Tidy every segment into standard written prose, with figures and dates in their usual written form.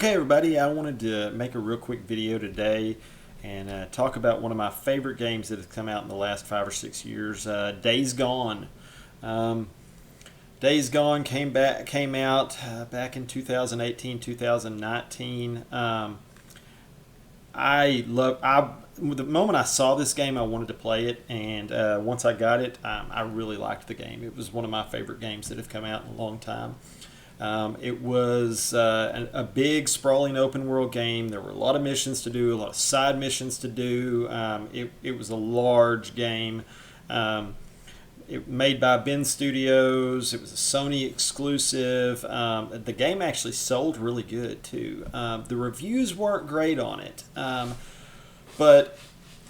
Okay, everybody, I wanted to make a real quick video today and talk about one of my favorite games that has come out in the last 5 or 6 years, Days Gone. Um, Days Gone came out back in 2018, 2019. The moment I saw this game, I wanted to play it, and once I got it, I really liked the game. It was one of my favorite games that have come out in a long time. It was a big, sprawling open world game. There were a lot of missions to do, a lot of side missions to do. It was a large game. It made by Ben Studios. It was a Sony exclusive. The game actually sold really good too. The reviews weren't great on it, but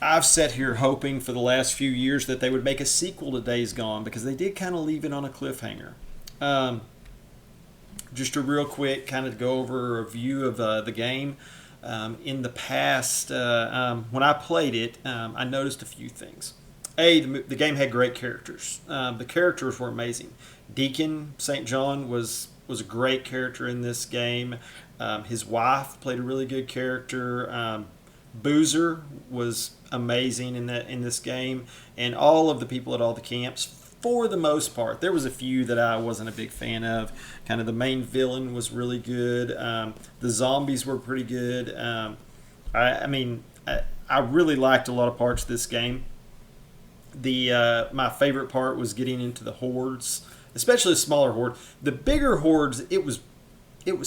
I've sat here hoping for the last few years that they would make a sequel to Days Gone because they did kind of leave it on a cliffhanger. Just a real quick kind of go over a review of the game. In the past, when I played it, I noticed a few things. The game had great characters. The characters were amazing. Deacon St. John was a great character in this game. His wife played a really good character. Boozer was amazing in this game, and all of the people at all the camps. For the most part, there was a few that I wasn't a big fan of. Kind of the main villain was really good. The zombies were pretty good. I really liked a lot of parts of this game. My favorite part was getting into the hordes, especially the smaller horde. The bigger hordes, it was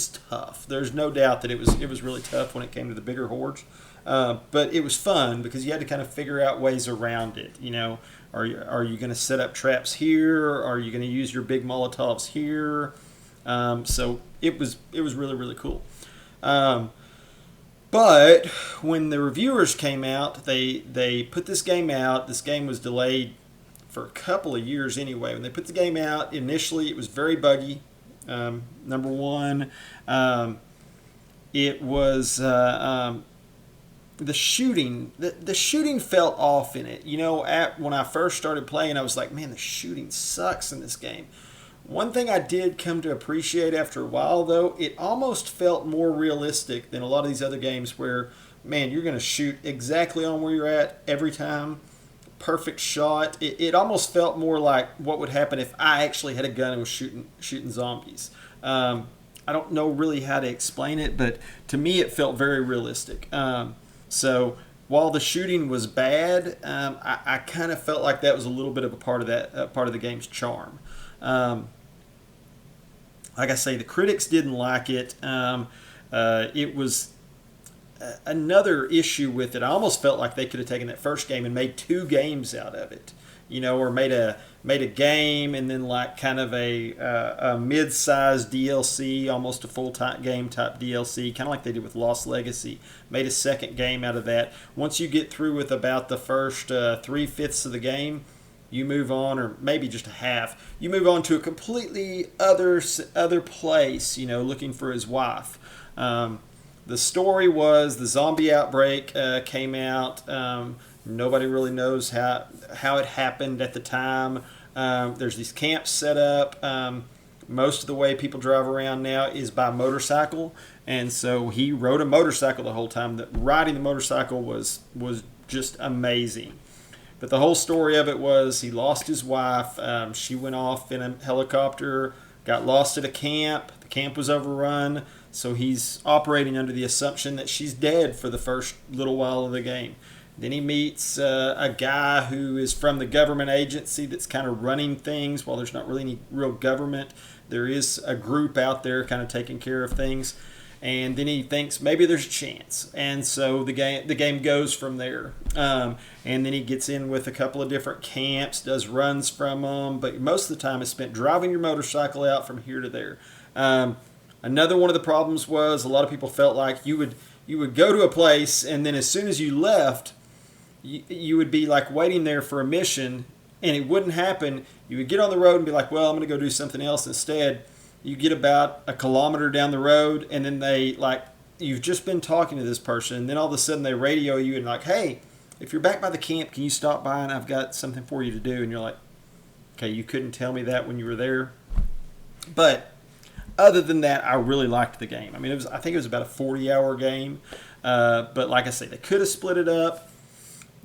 tough. There's no doubt that it was really tough when it came to the bigger hordes. But it was fun because you had to kind of figure out ways around it. You know, are you going to set up traps here? Are you going to use your big Molotovs here? So it was really, really cool. But when the reviewers came out, they put this game out. This game was delayed for a couple of years anyway. When they put the game out, initially it was very buggy. Number one, it was the shooting. The shooting felt off in it. You know, when I first started playing, I was like, man, the shooting sucks in this game. One thing I did come to appreciate after a while, though, it almost felt more realistic than a lot of these other games where, man, you're going to shoot exactly on where you're at every time. Perfect shot. It almost felt more like what would happen if I actually had a gun and was shooting zombies. I don't know really how to explain it, but to me it felt very realistic. So while the shooting was bad, I kind of felt like that was a little bit of a part of the game's charm. Like I say, the critics didn't like it. It was another issue with it. I almost felt like they could have taken that first game and made two games out of it, you know, or made a game and then like kind of a mid-sized DLC, almost a full-time game type DLC, kind of like they did with Lost Legacy. Made a second game out of that. Once you get through with about the first 3/5 of the game, you move on, or maybe just a half. You move on to a completely other place, you know, looking for his wife. The story was the zombie outbreak came out. Nobody really knows how it happened at the time. There's these camps set up. Most of the way people drive around now is by motorcycle, and so he rode a motorcycle the whole time. Riding the motorcycle was just amazing. But the whole story of it was he lost his wife. She went off in a helicopter, got lost at a camp. The camp was overrun, so he's operating under the assumption that she's dead for the first little while of the game. Then he meets a guy who is from the government agency that's kind of running things. While there's not really any real government, there is a group out there kind of taking care of things. And then he thinks maybe there's a chance, and so the game goes from there. And then he gets in with a couple of different camps, does runs from them, but most of the time is spent driving your motorcycle out from here to there. Another one of the problems was a lot of people felt like you would go to a place, and then as soon as you left, you would be like waiting there for a mission, and it wouldn't happen. You would get on the road and be like, well, I'm going to go do something else instead. You get about a kilometer down the road, and then you've just been talking to this person, and then all of a sudden they radio you and like, hey, if you're back by the camp, can you stop by and I've got something for you to do? And you're like, okay, you couldn't tell me that when you were there. But Other than that, I really liked the game. I mean, I think it was about a 40-hour game. But like I say, they could have split it up.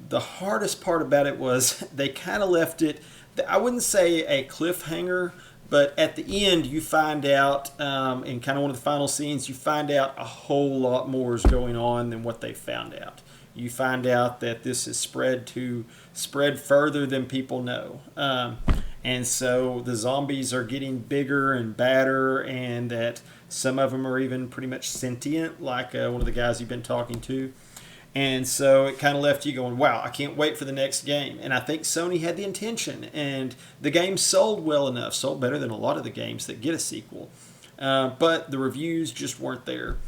The hardest part about it was they kind of left it, I wouldn't say a cliffhanger, but at the end you find out, in kind of one of the final scenes, you find out a whole lot more is going on than what they found out. You find out that this is spread further than people know. And so the zombies are getting bigger and badder, and that some of them are even pretty much sentient, like one of the guys you've been talking to. And so it kind of left you going, wow, I can't wait for the next game. And I think Sony had the intention, and the game sold well enough, sold better than a lot of the games that get a sequel. But the reviews just weren't there.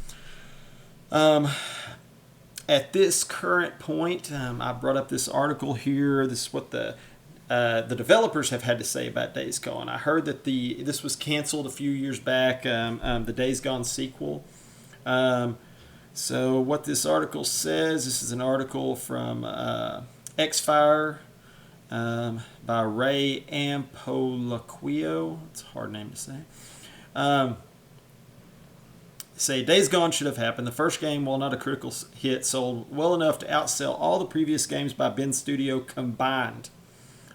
At this current point, I brought up this article here. This is what the developers have had to say about Days Gone. I heard that this was canceled a few years back, the Days Gone sequel. So what this article says, this is an article from Xfire by Ray Ampolaquio. It's a hard name to say. Say Days Gone should have happened. The first game, while not a critical hit, sold well enough to outsell all the previous games by Bend Studio combined.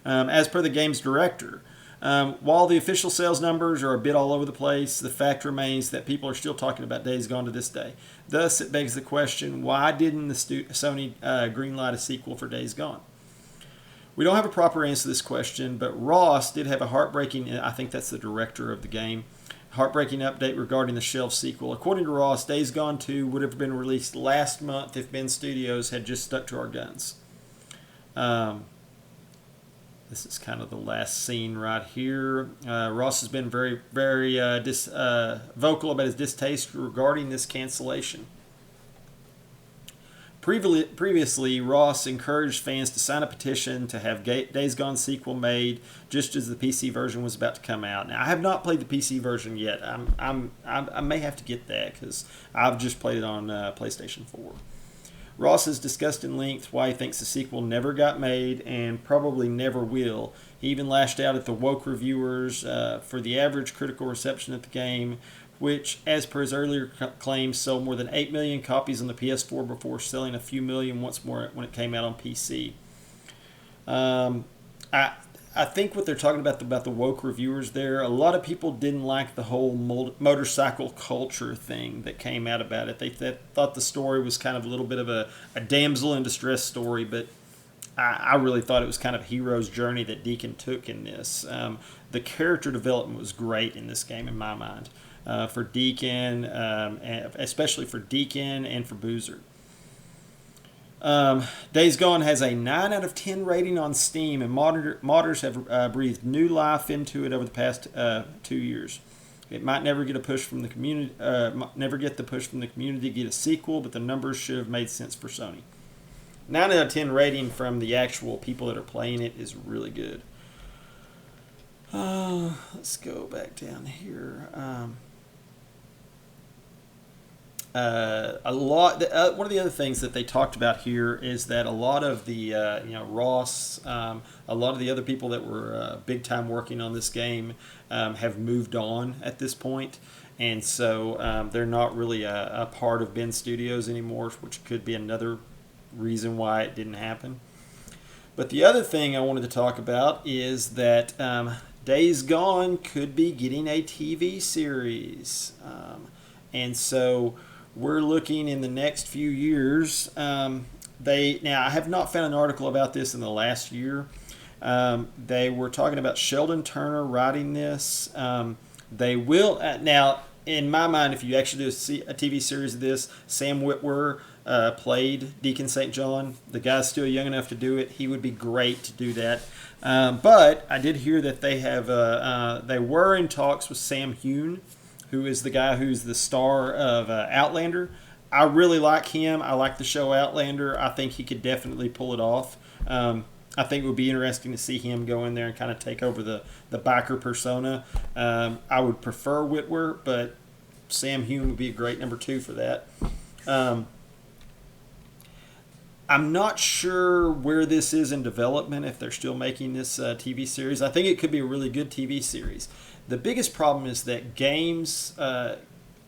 As per the game's director, while the official sales numbers are a bit all over the place, the fact remains that people are still talking about Days Gone to this day. Thus, it begs the question, why didn't Sony greenlight a sequel for Days Gone? We don't have a proper answer to this question, but Ross did have a heartbreaking, I think that's the director of the game, heartbreaking update regarding the shelf sequel. According to Ross, Days Gone 2 would have been released last month if Bend Studios had just stuck to our guns. This is kind of the last scene right here. Ross has been very, very vocal about his distaste regarding this cancellation. Previously, Ross encouraged fans to sign a petition to have Days Gone sequel made just as the PC version was about to come out. Now, I have not played the PC version yet. I may have to get that because I've just played it on PlayStation 4. Ross has discussed in length why he thinks the sequel never got made and probably never will. He even lashed out at the woke reviewers for the average critical reception of the game, which, as per his earlier claims, sold more than 8 million copies on the PS4 before selling a few million once more when it came out on PC. I think what they're talking about the woke reviewers there, a lot of people didn't like the whole motorcycle culture thing that came out about it. They thought the story was kind of a little bit of a damsel in distress story, but I really thought it was kind of a hero's journey that Deacon took in this. The character development was great in this game in my mind, for Deacon, especially for Deacon and for Boozer. Days Gone has a 9 out of 10 rating on Steam, and modders have breathed new life into it over the past 2 years. It might never get a push from the community, to get a sequel, but the numbers should have made sense for Sony. 9 out of 10 rating from the actual people that are playing it is really good. Let's go back down here. One of the other things that they talked about here is that a lot of the Ross, a lot of the other people that were big time working on this game have moved on at this point, and so they're not really a part of Bend Studios anymore, which could be another reason why it didn't happen. But the other thing I wanted to talk about is that Days Gone could be getting a TV series, and so we're looking in the next few years. Now, I have not found an article about this in the last year. They were talking about Sheldon Turner writing this. They will now, in my mind, if you actually do a TV series of this, Sam Witwer played Deacon St. John. The guy's still young enough to do it. He would be great to do that. But I did hear that they were in talks with Sam Heughan, who is the guy who's the star of Outlander. I really like him. I like the show Outlander. I think he could definitely pull it off. I think it would be interesting to see him go in there and kind of take over the biker persona. I would prefer Witwer, but Sam Heughan would be a great number 2 for that. I'm not sure where this is in development, if they're still making this TV series. I think it could be a really good TV series. The biggest problem is that games,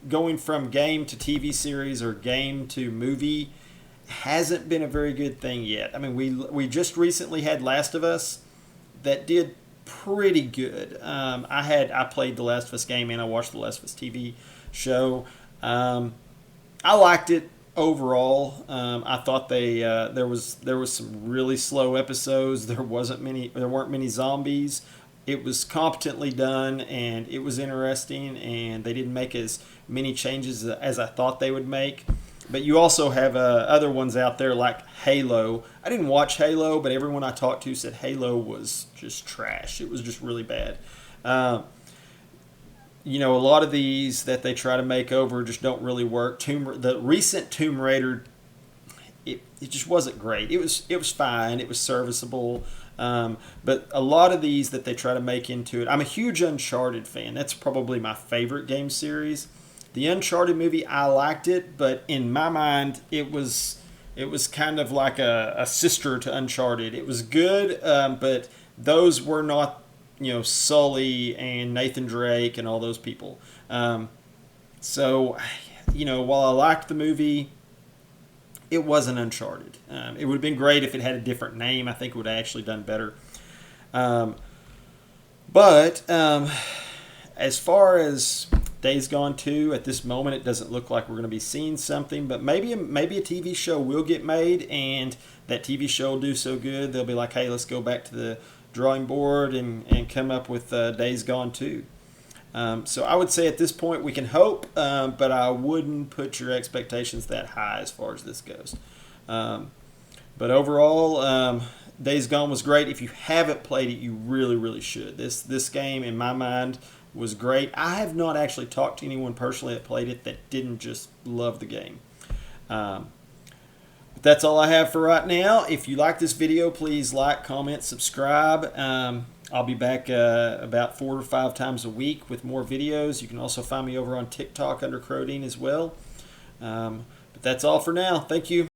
going from game to TV series or game to movie, hasn't been a very good thing yet. I mean, we just recently had Last of Us that did pretty good. I played the Last of Us game and I watched the Last of Us TV show. I liked it overall. I thought there was some really slow episodes. There weren't many zombies. It was competently done and it was interesting, and they didn't make as many changes as I thought they would make. But you also have other ones out there like Halo. I didn't watch Halo, but everyone I talked to said Halo was just trash. It was just really bad. A lot of these that they try to make over just don't really work. The recent Tomb Raider, it just wasn't great. It was fine. It was serviceable. But a lot of these that they try to make into it. I'm a huge Uncharted fan. That's probably my favorite game series. The Uncharted movie, I liked it, but in my mind, it was kind of like a sister to Uncharted. It was good, but those were not, Sully and Nathan Drake and all those people. So, while I liked the movie, it wasn't Uncharted. It would have been great if it had a different name. I think it would have actually done better. But as far as Days Gone 2, at this moment, it doesn't look like we're going to be seeing something. But maybe a TV show will get made, and that TV show will do so good, they'll be like, hey, let's go back to the drawing board and come up with Days Gone 2. So I would say at this point we can hope, but I wouldn't put your expectations that high as far as this goes. But overall, Days Gone was great. If you haven't played it, you really, really should. This game, in my mind, was great. I have not actually talked to anyone personally that played it that didn't just love the game. But that's all I have for right now. If you like this video, please like, comment, subscribe. I'll be back about 4 or 5 times a week with more videos. You can also find me over on TikTok under Crowdean as well. But that's all for now. Thank you.